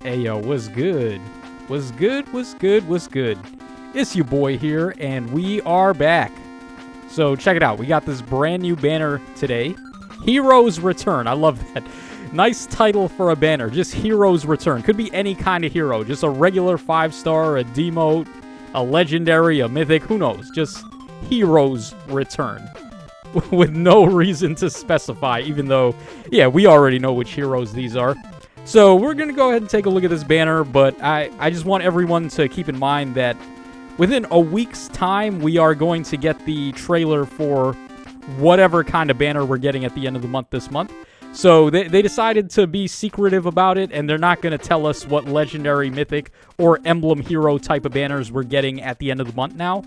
Hey yo, what's good? What's good? What's good? What's good? It's your boy here, and we are back. So check it out. We got this brand new banner today. Heroes Return. I love that. Nice title for a banner. Just Heroes Return. Could be any kind of hero. Just a regular 5-star, a demote, a legendary, a mythic. Who knows? Just Heroes Return. With no reason to specify, even though, yeah, we already know which heroes these are. So we're going to go ahead and take a look at this banner, but I just want everyone to keep in mind that within a week's time, we are going to get the trailer for whatever kind of banner we're getting at the end of the month this month. So they decided to be secretive about it, and they're not going to tell us what legendary, mythic, or emblem hero type of banners we're getting at the end of the month now.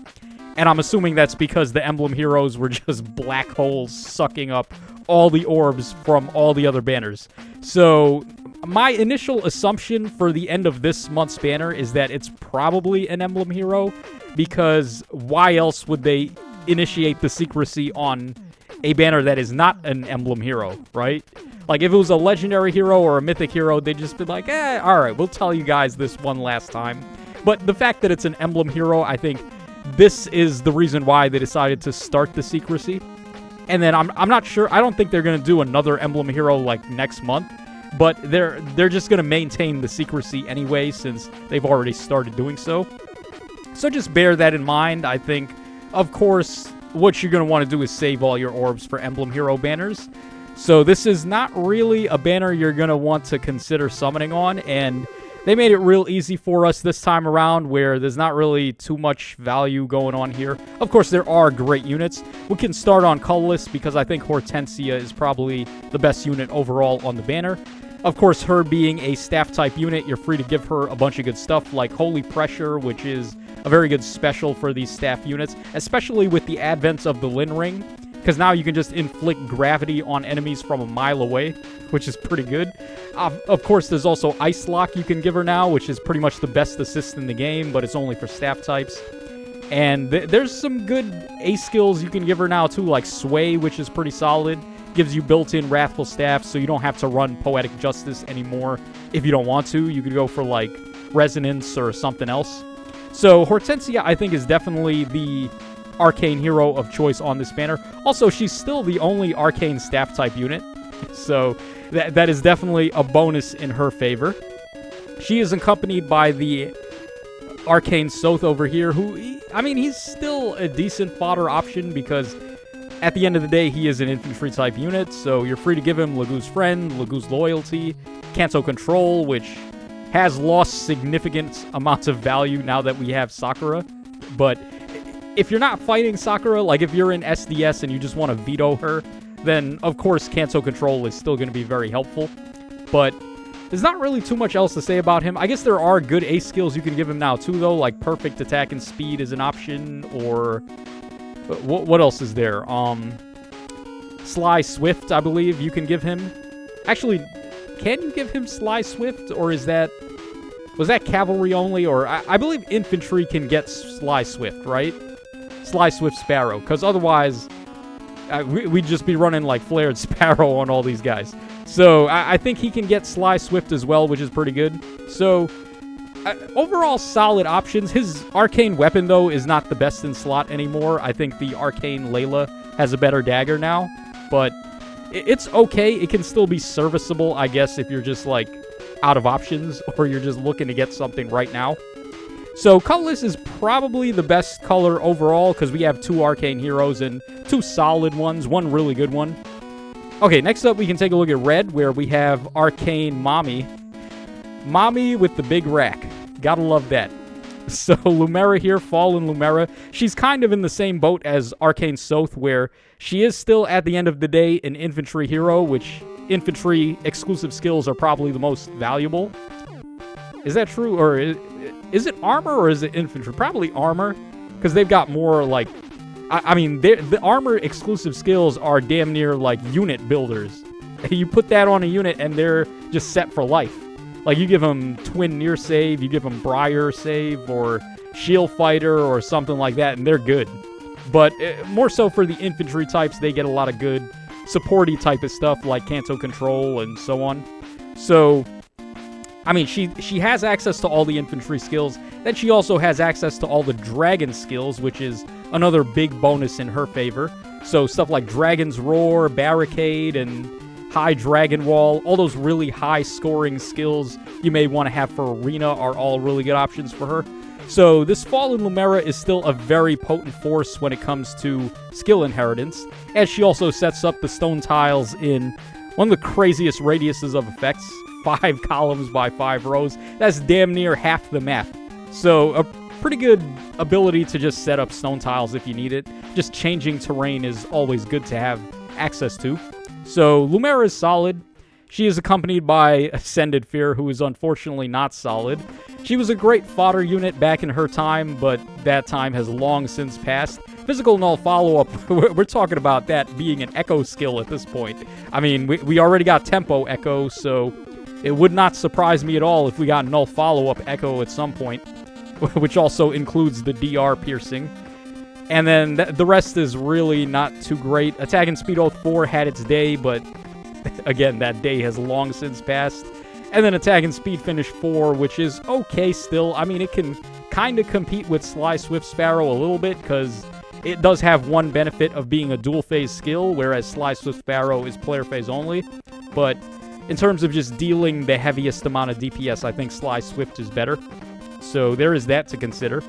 And I'm assuming that's because the Emblem Heroes were just black holes sucking up all the orbs from all the other banners. So my initial assumption for the end of this month's banner is that it's probably an Emblem Hero, because why else would they initiate the secrecy on a banner that is not an Emblem Hero, right? Like, if it was a legendary hero or a mythic hero, they'd just be like, alright, we'll tell you guys this one last time. But the fact that it's an Emblem Hero, I think this is the reason why they decided to start the secrecy. And then I'm not sure, I don't think they're going to do another Emblem Hero like next month, but they're just going to maintain the secrecy anyway, since they've already started doing so. So just bear that in mind. I think, of course, what you're going to want to do is save all your orbs for Emblem Hero banners. So this is not really a banner you're going to want to consider summoning on, and they made it real easy for us this time around, where there's not really too much value going on here. Of course, there are great units. We can start on Colorless, because I think Hortensia is probably the best unit overall on the banner. Of course, her being a staff-type unit, you're free to give her a bunch of good stuff, like Holy Pressure, which is a very good special for these staff units, especially with the advent of the Lin Ring, because now you can just inflict gravity on enemies from a mile away, which is pretty good. Of course, there's also Ice Lock you can give her now, which is pretty much the best assist in the game, but it's only for staff types. And there's some good ace skills you can give her now, too, like Sway, which is pretty solid. Gives you built-in Wrathful Staff, so you don't have to run Poetic Justice anymore if you don't want to. You could go for, like, Resonance or something else. So Hortensia, I think, is definitely the arcane hero of choice on this banner. Also, she's still the only arcane staff-type unit, so that is definitely a bonus in her favor. She is accompanied by the arcane Soth over here, who, I mean, he's still a decent fodder option, because at the end of the day, he is an infantry-type unit, so you're free to give him Lagu's Friend, Lagu's Loyalty, Kanto Control, which has lost significant amounts of value now that we have Sakura. But if you're not fighting Sakura, like if you're in SDS and you just want to veto her, then of course Kanto Control is still going to be very helpful. But there's not really too much else to say about him. I guess there are good ace skills you can give him now too, though, like Perfect Attack and Speed is an option, or what else is there? Sly Swift, I believe you can give him. Actually, can you give him Sly Swift, or was that cavalry only? Or I believe infantry can get Sly Swift, right? Sly Swift Sparrow, because otherwise we'd just be running like Flared Sparrow on all these guys. So I think he can get Sly Swift as well, which is pretty good. So overall, solid options. His arcane weapon, though, is not the best in slot anymore. I think the arcane Layla has a better dagger now, but it's okay. It can still be serviceable, I guess, if you're just, like, out of options, or you're just looking to get something right now. So Colorless is probably the best color overall, because we have 2 arcane heroes and 2 solid ones, one really good one. Okay, next up we can take a look at Red, where we have Arcane Mommy. Mommy with the big rack. Gotta love that. So Lumera here, Fallen Lumera. She's kind of in the same boat as Arcane Soth, where she is still, at the end of the day, an infantry hero, which infantry exclusive skills are probably the most valuable. Is that true? Or is it armor, or is it infantry? Probably armor, because they've got more, like, I mean, the armor exclusive skills are damn near, like, unit builders. You put that on a unit, and they're just set for life. Like, you give them Twin Near Save, you give them Briar Save, or Shield Fighter, or something like that, and they're good. But more so for the infantry types, they get a lot of good supporty type of stuff, like Kanto Control and so on. So I mean, she has access to all the infantry skills. Then she also has access to all the dragon skills, which is another big bonus in her favor. So stuff like Dragon's Roar, Barricade, and High Dragon Wall, all those really high scoring skills you may want to have for Arena are all really good options for her. So this Fallen Lumera is still a very potent force when it comes to skill inheritance, as she also sets up the stone tiles in one of the craziest radiuses of effects, 5 columns by 5 rows. That's damn near half the map. So a pretty good ability to just set up stone tiles if you need it. Just changing terrain is always good to have access to. So Lumera is solid. She is accompanied by Ascended Fear, who is unfortunately not solid. She was a great fodder unit back in her time, but that time has long since passed. Physical Null follow-up, we're talking about that being an echo skill at this point. I mean, we already got Tempo Echo, so it would not surprise me at all if we got Null follow-up Echo at some point, which also includes the DR piercing. And then the rest is really not too great. Attack and Speed Oath 4 had its day, but again, that day has long since passed. And then Attack and Speed Finish 4, which is okay still. I mean, it can kind of compete with Sly Swift Sparrow a little bit, because it does have one benefit of being a dual-phase skill, whereas Sly Swift Sparrow is player phase only. But in terms of just dealing the heaviest amount of DPS, I think Sly Swift is better. So there is that to consider.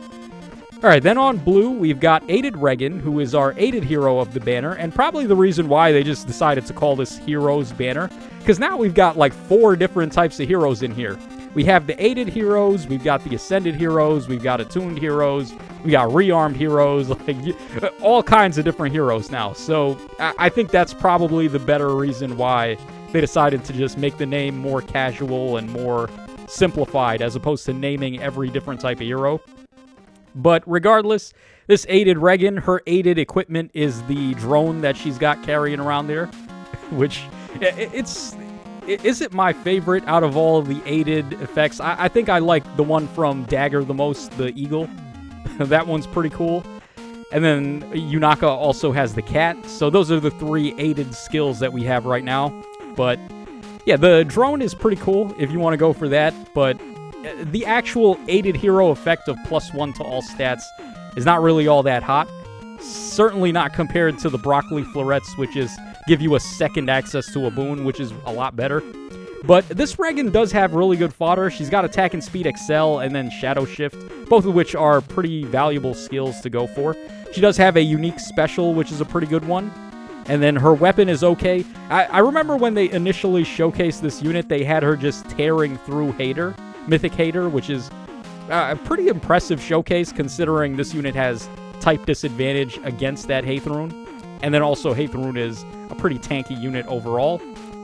Alright, then on blue, we've got Aided Regan, who is our aided hero of the banner, and probably the reason why they just decided to call this Heroes banner, because now we've got like 4 different types of heroes in here. We have the aided heroes, we've got the ascended heroes, we've got attuned heroes, we got rearmed heroes, like all kinds of different heroes now. So I think that's probably the better reason why they decided to just make the name more casual and more simplified, as opposed to naming every different type of hero. But regardless, this aided Regan, her aided equipment is the drone that she's got carrying around there, which isn't my favorite out of all of the aided effects. I think I like the one from Dagger the most, the eagle. That one's pretty cool. And then Yunaka also has the cat. So those are the 3 aided skills that we have right now. But yeah, the drone is pretty cool if you want to go for that, but the actual aided hero effect of +1 to all stats is not really all that hot. Certainly not compared to the Broccoli Florets, which is give you a second access to a boon, which is a lot better. But this Regan does have really good fodder. She's got Attack and Speed Excel and then Shadow Shift, both of which are pretty valuable skills to go for. She does have a unique special, which is a pretty good one. And then her weapon is okay. I remember when they initially showcased this unit, they had her just tearing through Hater. Mythic Hater, which is a pretty impressive showcase considering this unit has type disadvantage against that Hathorun. And then also Hathorun is a pretty tanky unit overall.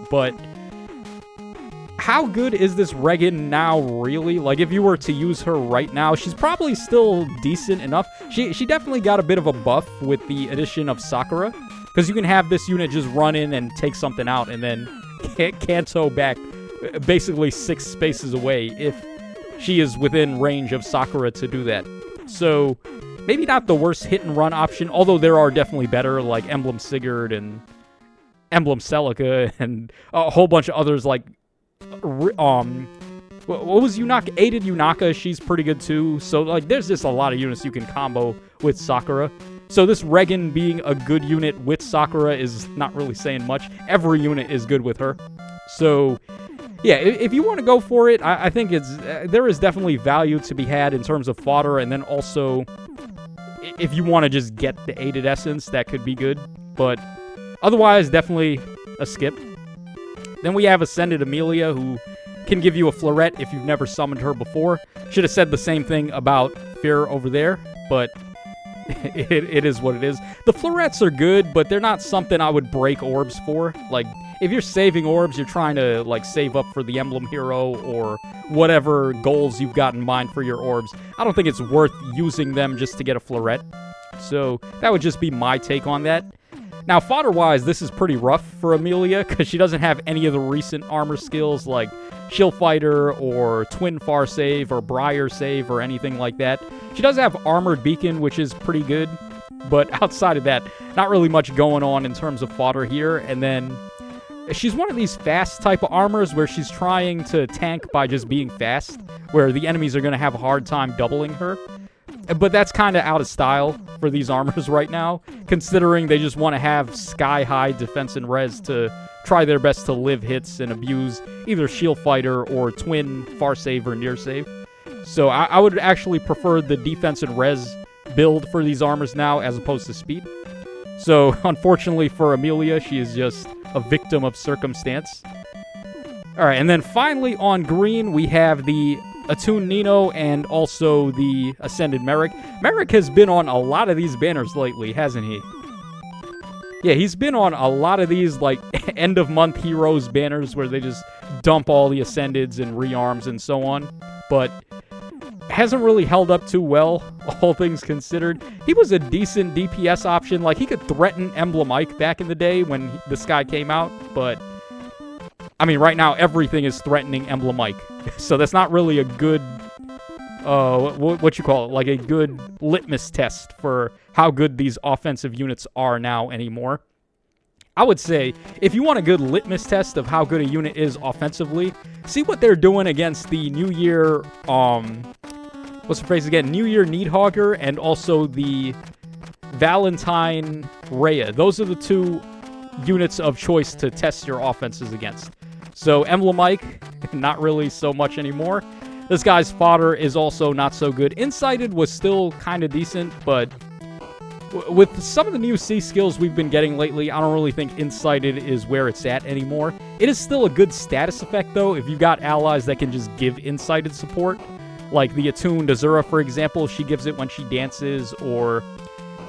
But how good is this Regan now, really? Like, if you were to use her right now, she's probably still decent enough. She definitely got a bit of a buff with the addition of Sakura, because you can have this unit just run in and take something out and then Kanto back basically 6 spaces away if she is within range of Sakura to do that. So maybe not the worst hit and run option, although there are definitely better, like Emblem Sigurd and Emblem Celica and a whole bunch of others, like what was Yunaka? Aided Yunaka, she's pretty good too. So like there's just a lot of units you can combo with Sakura. So this Regan being a good unit with Sakura is not really saying much. Every unit is good with her. So yeah, if you want to go for it, I think there is definitely value to be had in terms of fodder, and then also, if you want to just get the aided essence, that could be good. But otherwise, definitely a skip. Then we have Ascended Amelia, who can give you a Floret if you've never summoned her before. Should have said the same thing about Fear over there, but it is what it is. The Florets are good, but they're not something I would break orbs for. Like, if you're saving orbs, you're trying to, like, save up for the Emblem Hero or whatever goals you've got in mind for your orbs. I don't think it's worth using them just to get a Floret. So that would just be my take on that. Now, fodder-wise, this is pretty rough for Amelia, because she doesn't have any of the recent armor skills like Shield Fighter or Twin Far Save or Briar Save or anything like that. She does have Armored Beacon, which is pretty good, but outside of that, not really much going on in terms of fodder here. And then She's one of these fast type of armors where she's trying to tank by just being fast, where the enemies are going to have a hard time doubling her. But that's kind of out of style for these armors right now, considering they just want to have sky-high defense and res to try their best to live hits and abuse either shield fighter or twin far save or near save. So I would actually prefer the defense and res build for these armors now as opposed to speed. So unfortunately for Amelia, she is just a victim of circumstance. Alright, and then finally on green, we have the Attuned Nino and also the Ascended Merrick. Merrick has been on a lot of these banners lately, hasn't he? Yeah, he's been on a lot of these, like, end-of-month heroes banners where they just dump all the Ascendeds and rearms and so on. But hasn't really held up too well, all things considered. He was a decent DPS option. Like, he could threaten Emblem Ike back in the day when this guy came out, but I mean, right now, everything is threatening Emblem Ike. So that's not really a good, what you call it, like a good litmus test for how good these offensive units are now anymore. I would say, if you want a good litmus test of how good a unit is offensively, see what they're doing against the New Year, what's the phrase again? New Year Needhogger and also the Valentine Rhea. Those are the two units of choice to test your offenses against. So Emblem Ike, not really so much anymore. This guy's fodder is also not so good. Insighted was still kind of decent, but with some of the new C skills we've been getting lately, I don't really think Insighted is where it's at anymore. It is still a good status effect, though, if you've got allies that can just give Insighted support. Like the Attuned Azura, for example, she gives it when she dances, or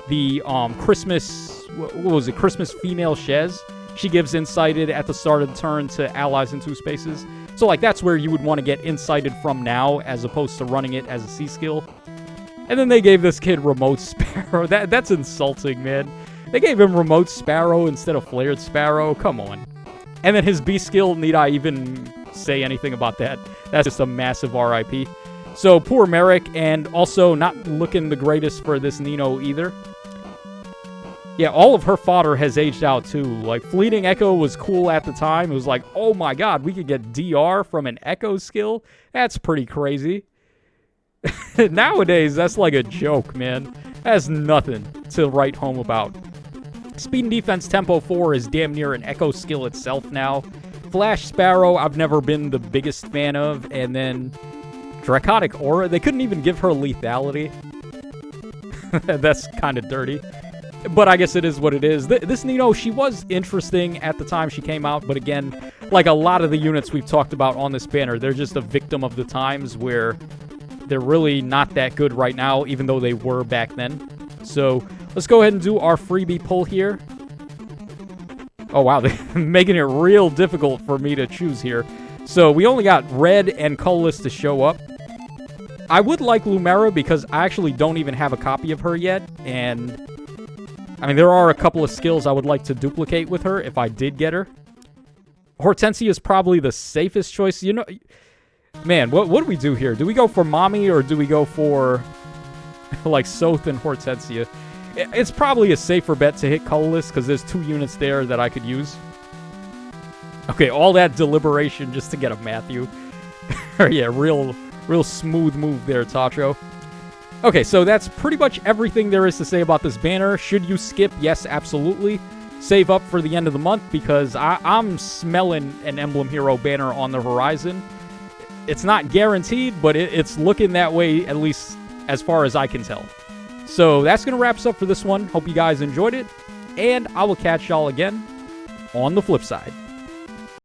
the Christmas, what was it, Christmas Female Shez. She gives Insighted at the start of the turn to allies in 2 spaces. So, like, that's where you would want to get Insighted from now, as opposed to running it as a C skill. And then they gave this kid Remote Sparrow. That's insulting, man. They gave him Remote Sparrow instead of Flared Sparrow. Come on. And then his B skill, need I even say anything about that? That's just a massive RIP. So, poor Merrick, and also not looking the greatest for this Nino either. Yeah, all of her fodder has aged out, too. Like, Fleeting Echo was cool at the time. It was like, oh my god, we could get DR from an Echo skill? That's pretty crazy. Nowadays, that's like a joke, man. That's nothing to write home about. Speed and Defense Tempo 4 is damn near an Echo skill itself now. Flash Sparrow, I've never been the biggest fan of. And then Dracotic Aura, they couldn't even give her lethality. That's kind of dirty. But I guess it is what it is. This Nino, she was interesting at the time she came out, but again, like a lot of the units we've talked about on this banner, they're just a victim of the times where they're really not that good right now, even though they were back then. So let's go ahead and do our freebie pull here. Oh wow, they're making it real difficult for me to choose here. So we only got red and colorless to show up. I would like Lumera because I actually don't even have a copy of her yet, and I mean, there are a couple of skills I would like to duplicate with her if I did get her. Hortensia is probably the safest choice. You know, man, what do we do here? Do we go for Mommy or do we go for, like, Soth and Hortensia? It's probably a safer bet to hit Colorless because there's 2 units there that I could use. Okay, all that deliberation just to get a Matthew. Yeah, real smooth move there, Tacho. Okay, so that's pretty much everything there is to say about this banner. Should you skip? Yes, absolutely. Save up for the end of the month because I'm smelling an Emblem Hero banner on the horizon. It's not guaranteed, but it's looking that way, at least as far as I can tell. So that's going to wrap us up for this one. Hope you guys enjoyed it, and I will catch y'all again on the flip side.